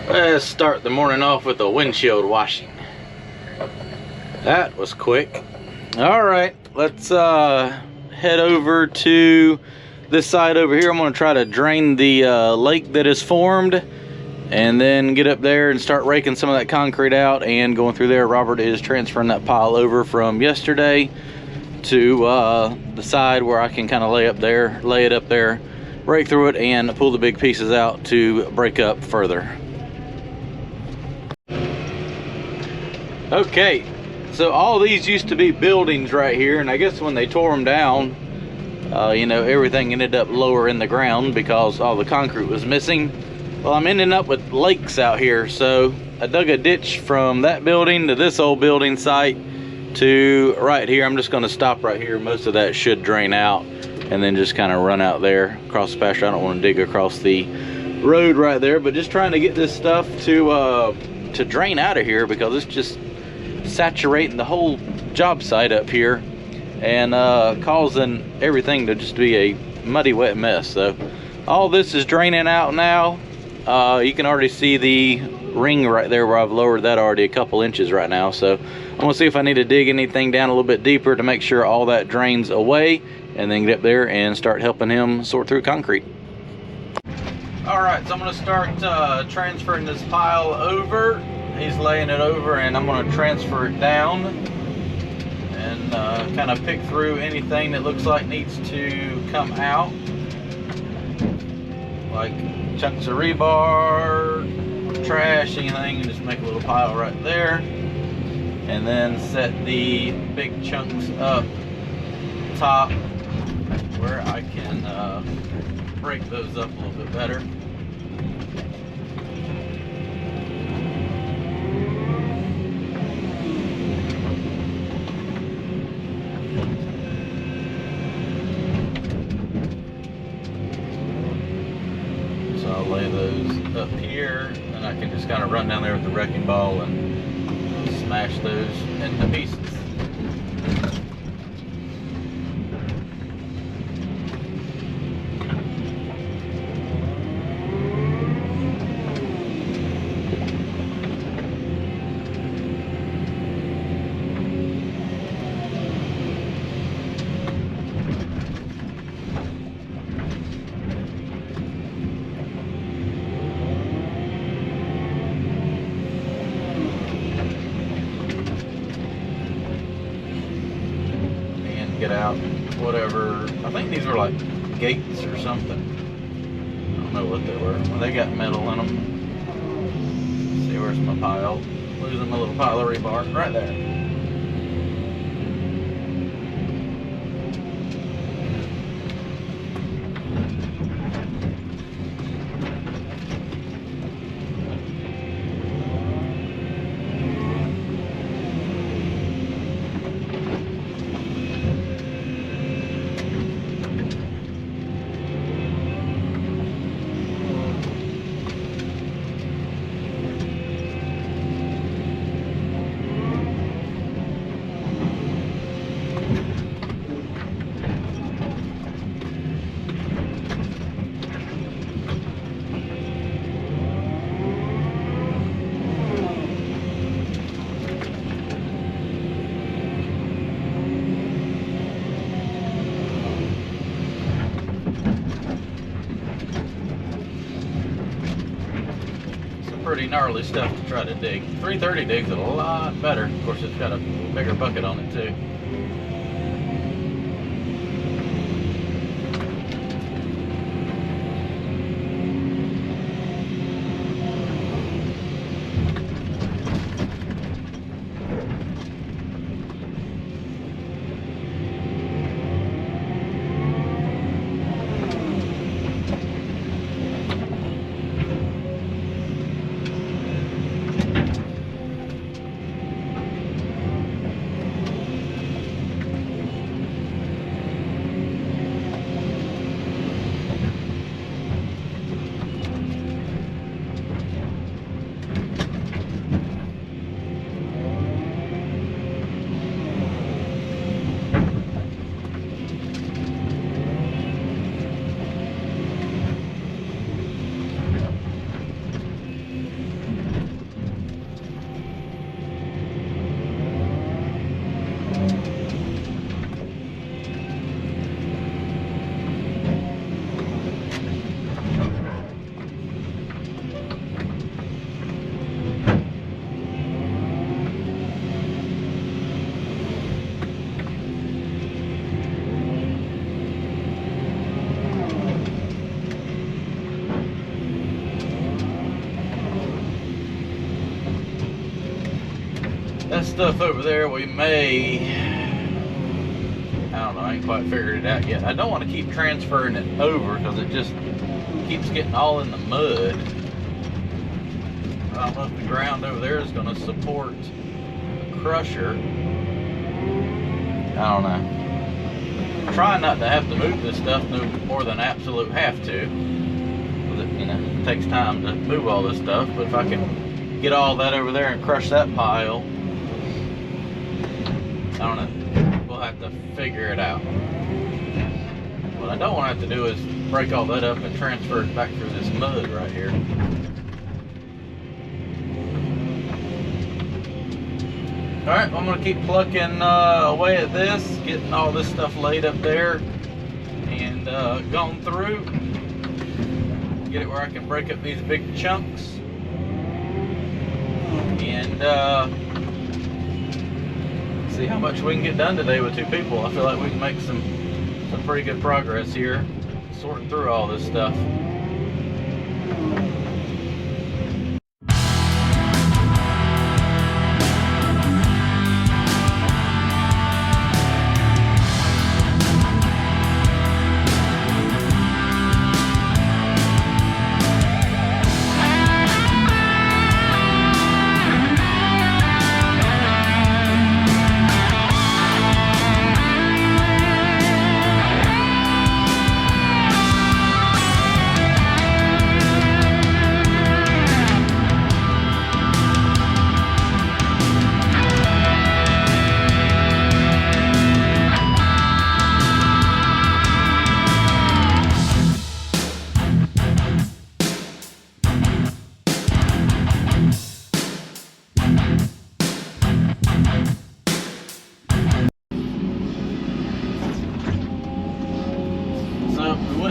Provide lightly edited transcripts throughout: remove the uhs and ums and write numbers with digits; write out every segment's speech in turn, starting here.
Let's start the morning off with a windshield washing. That was quick. All right, let's head over to this side over here. I'm going to try to drain the lake that is formed and then get up there and start raking some of that concrete out and going through there. Robert is transferring that pile over from yesterday to the side where I can kind of lay it up there, rake through it, and pull the big pieces out to break up further. Okay, so all these used to be buildings right here, and I guess when they tore them down, you know, everything ended up lower in the ground because all the concrete was missing. Well, I'm ending up with lakes out here, so I dug a ditch from that building to this old building site to right here. I'm just going to stop right here. Most of that should drain out and then just kind of run out there across the pasture. I don't want to dig across the road right there, but just trying to get this stuff to drain out of here because it's just saturating the whole job site up here and causing everything to just be a muddy wet mess. So all this is draining out now. You can already see the ring right there where I've lowered that already a couple inches right now. So I'm gonna see if I need to dig anything down a little bit deeper to make sure all that drains away, and then get up there and start helping him sort through concrete. All right, so I'm gonna start transferring this pile over. He's laying it over and I'm going to transfer it down and kind of pick through anything that looks like needs to come out, like chunks of rebar, trash, anything, and just make a little pile right there, and then set the big chunks up top where I can break those up a little bit better. I'll lay those up here, and I can just kind of run down there with the wrecking ball and smash those into pieces. Get out whatever, I think these were like gates or something. I don't know what they were. Well, they got metal in them. Let's see, where's my pile? Losing my little pile of rebar right there. Pretty gnarly stuff to try to dig. 330 digs it a lot better. Of course, it's got a bigger bucket on it too. That stuff over there, we may, I don't know, I ain't quite figured it out yet. I don't want to keep transferring it over because it just keeps getting all in the mud. I don't know if the ground over there is going to support the crusher. I don't know. I'm trying not to have to move this stuff no more than I absolute have to. Because it, you know, it takes time to move all this stuff. But if I can get all that over there and crush that pile, I don't know. We'll have to figure it out. What I don't want to have to do is break all that up and transfer it back through this mud right here. Alright, I'm going to keep plucking away at this, getting all this stuff laid up there and gone through. Get it where I can break up these big chunks. And see how much we can get done today with 2 people. I feel like we can make some pretty good progress here, sorting through all this stuff.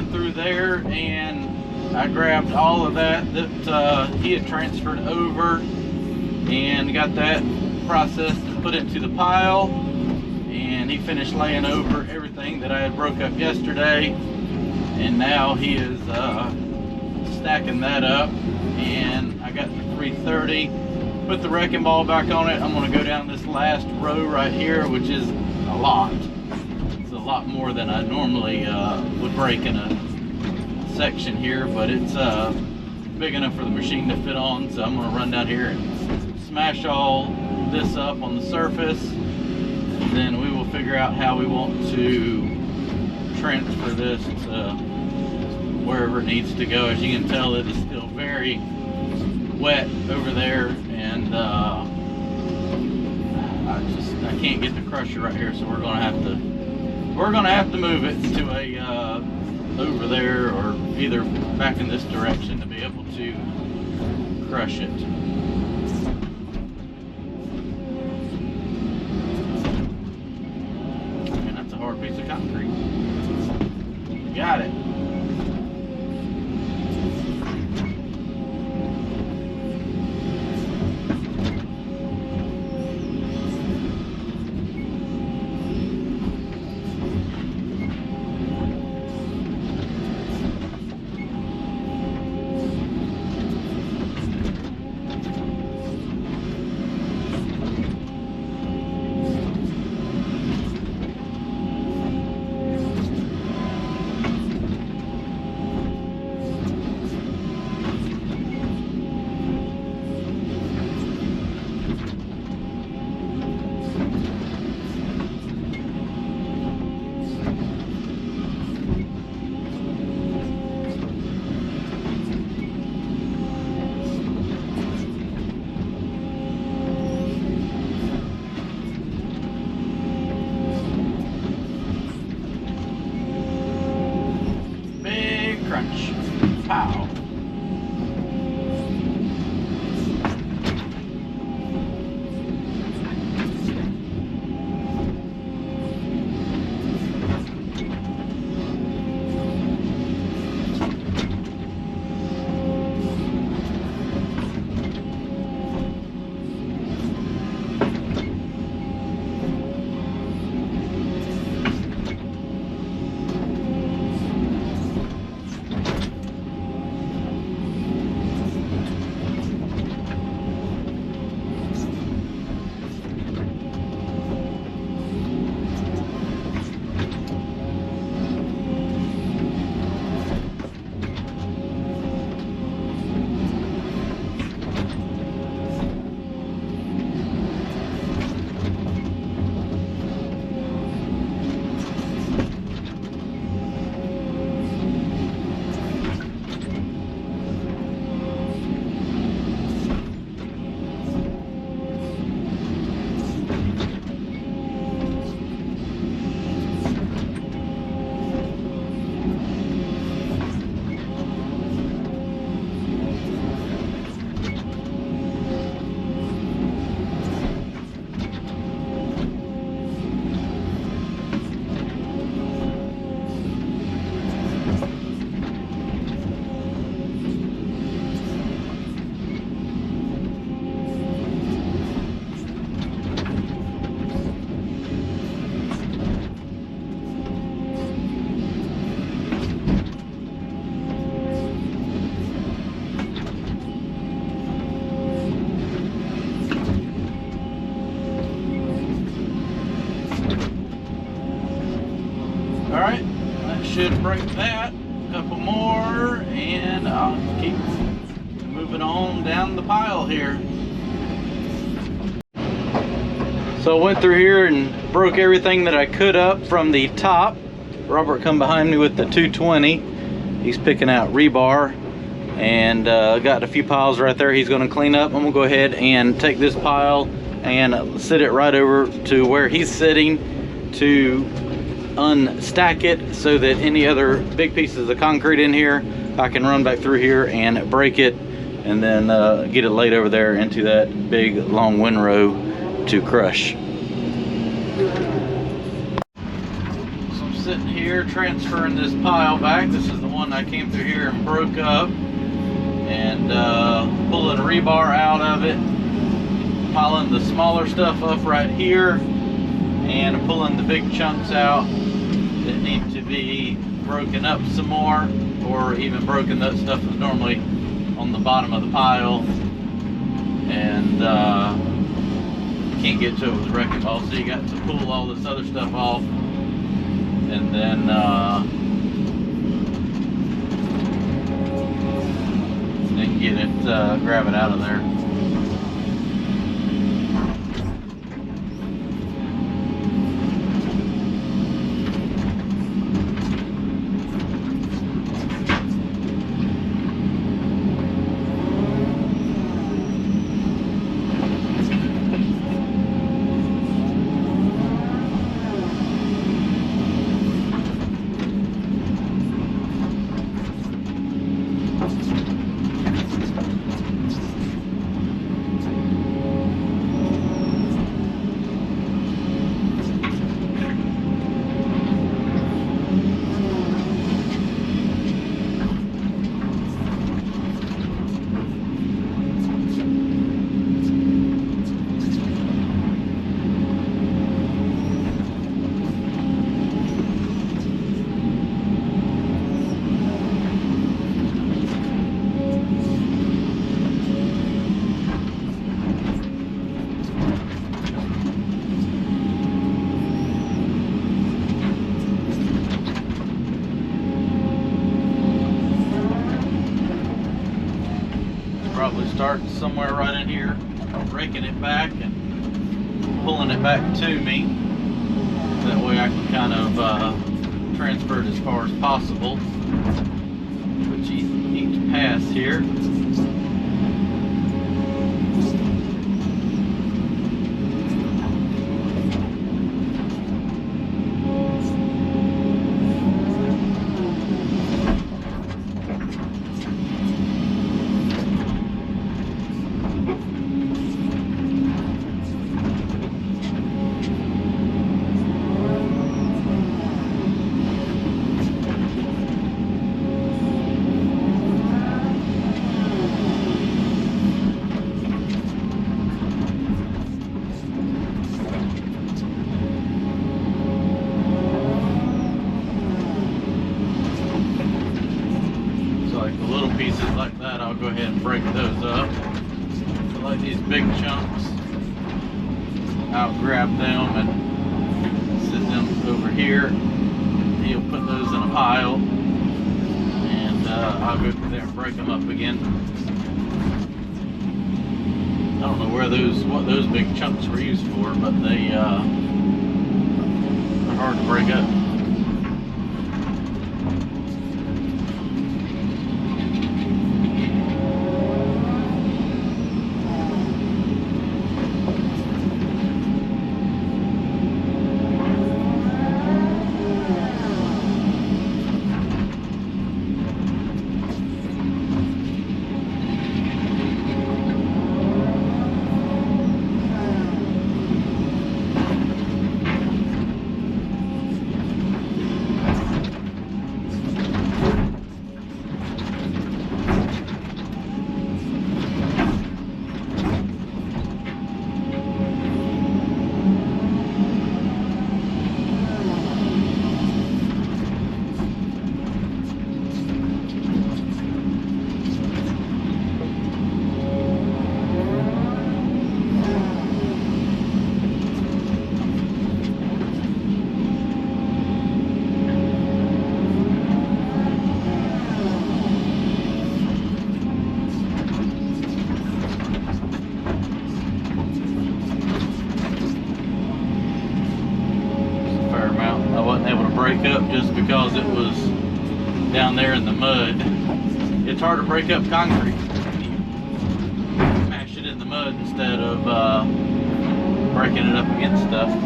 Through there, and I grabbed all of that he had transferred over and got that processed and put into the pile, and he finished laying over everything that I had broke up yesterday, and now he is stacking that up. And I got the 330, put the wrecking ball back on it. I'm going to go down this last row right here, which is a lot. A lot more than I normally would break in a section here, but it's big enough for the machine to fit on, so I'm going to run down here and smash all this up on the surface, and then we will figure out how we want to transfer this to wherever it needs to go. As you can tell, it is still very wet over there, and I can't get the crusher right here, so we're going to have to move it to a over there, or either back in this direction to be able to crush it. And that's a hard piece of concrete. Got it. should break that. A couple more, and I'll keep moving on down the pile here. So I went through here and broke everything that I could up from the top. Robert come behind me with the 220. He's picking out rebar, and got a few piles right there he's going to clean up. I'm going to go ahead and take this pile and sit it right over to where he's sitting to unstack it, so that any other big pieces of concrete in here, I can run back through here and break it, and then get it laid over there into that big long windrow to crush. So I'm sitting here transferring this pile back. This is the one I came through here and broke up, and pulling rebar out of it, piling the smaller stuff up right here, and pulling the big chunks out that need to be broken up some more, or even broken. That stuff is normally on the bottom of the pile, and can't get to it with a wrecking ball, so you got to pull all this other stuff off, and then get it, grab it out of there. Probably start somewhere right in here, breaking it back and pulling it back to me. That way I can kind of transfer it as far as possible, which each pass here. Pieces like that, I'll go ahead and break those up. So like these big chunks, I'll grab them and sit them over here. He'll put those in a pile, and I'll go through there and break them up again. I don't know what those big chunks were used for, but they are hard to break up. just because it was down there in the mud. It's hard to break up concrete. You smash it in the mud instead of breaking it up against stuff.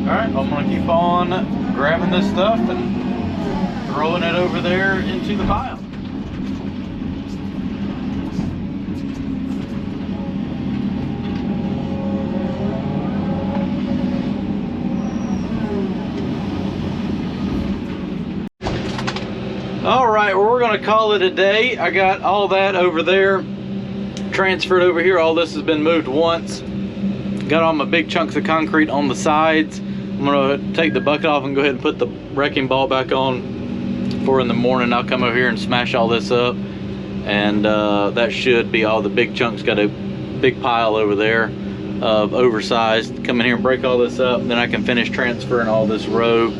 Alright, I'm going to keep on grabbing this stuff and throwing it over there into the pile. Alright, well, we're going to call it a day. I got all that over there transferred over here. All this has been moved once. Got all my big chunks of concrete on the sides. I'm gonna take the bucket off and go ahead and put the wrecking ball back on for in the morning. I'll come over here and smash all this up, and that should be all the big chunks. Got a big pile over there of oversized. Come in here and break all this up, then I can finish transferring all this row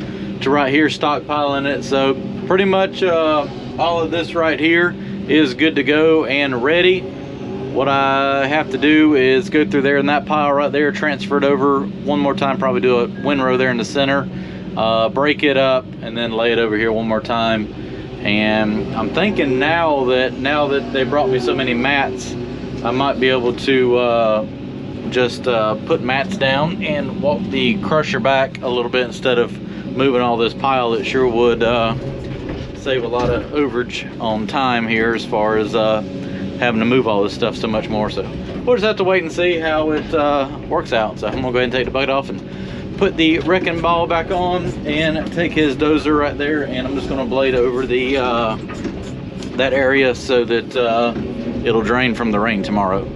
to right here, stockpiling it. So pretty much all of this right here is good to go and ready. What I have to do is go through there in that pile right there, transfer it over one more time, probably do a windrow there in the center, break it up, and then lay it over here one more time. And I'm thinking now that they brought me so many mats, I might be able to just put mats down and walk the crusher back a little bit instead of moving all this pile. It sure would save a lot of overage on time here as far as having to move all this stuff so much more. So we'll just have to wait and see how it works out. So I'm gonna go ahead and take the bucket off and put the wrecking ball back on and take his dozer right there, and I'm just gonna blade over the that area so that it'll drain from the rain tomorrow.